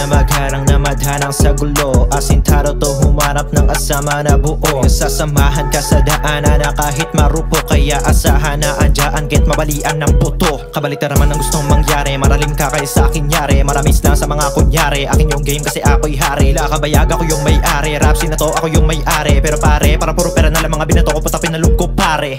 na magharang na madhanang sa gulo. Asintaro to humarap ng asama na buo. Sasamahan ka sa daanan na kahit marupo. Kaya asahan na andyan kahit mabalian ng buto. Kabalita naman ang gustong mangyari. Maraling ka kayo sa akin yari. Maramis lang sa mga kunyari. Akin yung game kasi ako'y hari. Lakabayag ako yung may-ari. Rapsin na to ako yung may-ari. Pero pare, para puro pera na lang mga binato ko. Patapin na loob ko pare.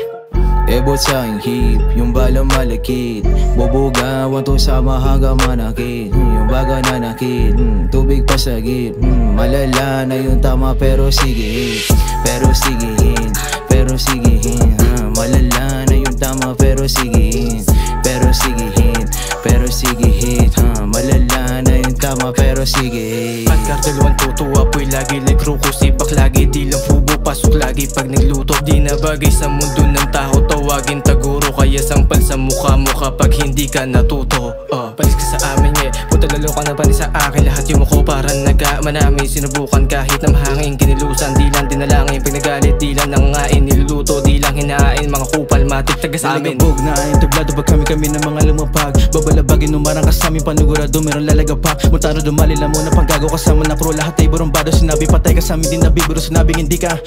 Ebot sa aking hip, yung bala malakit. Bubugawan to sama hanggang manakit. Yung baga nanakit, tubig pasagip. Malala na yung tama pero sige hit. Pero sige hit, pero sige hit. Malala na yung tama pero sige hit. Pero sige hit, pero sige hit. Malala na yung tama pero sige hit. At kartel 122, apoy lagi like ruko. Sibak lagi, di lang fubo, pasok lagi pag nagluto. Di na bagay sa mundo ng tao, tawagin taguro. Kaya sampal sa mukha-mukha kapag hindi ka natuto. Palis ka sa amin punta lalo ka na pa sa akin. Lahat yung mukho parang nagkamanami. Sinubukan kahit na mahangin, kinilusan. Di lang dinalangin, pag nagalit di lang nangangain. Niluluto, di lang hinain, mga kupal matik taga sa amin. Nalagabog na ayun tablado pag kami ng mga lumapag. Babalabagin numarang ka sa aming panugurado. Meron lalagapak, muntano dumali lang muna. Panggago kasama na crew, lahat ay burumbado. Sinabi patay ka sa amin, di nabibiro. Sinabing hindi ka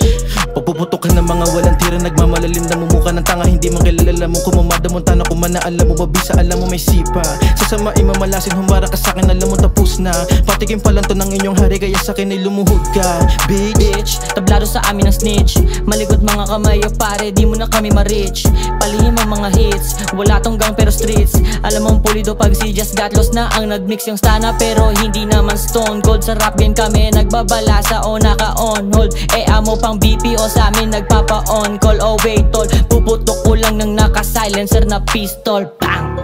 pagpuputok ka ng mga walang tira. Nagmamalalim na mumukha ng tanga. Hindi man kilala mo kumamada mo. Tana kung man na alam mo, babisa alam mo may sipa. Sasama imamalasin, humara ka sa'kin, alam mo tapos na. Patikim pa lang to ng inyong hari, kaya sa'kin ay lumuhod ka. Bitch, tablado sa amin ang snitch. Maligot mga kamay o pare, di mo na kami ma-reach. Palihim ang mga hits, wala tong gang pero streets. Alam mong pulido pag si Just got lost na ang nagmix yung stana. Pero hindi naman stone cold sa rap game kami. Nagbabalasa o naka-on hold. Amo pang BPO sa amin nagpapa-on call. Oh wait tol, puputok ko lang ng naka-silencer na pistol. Bang!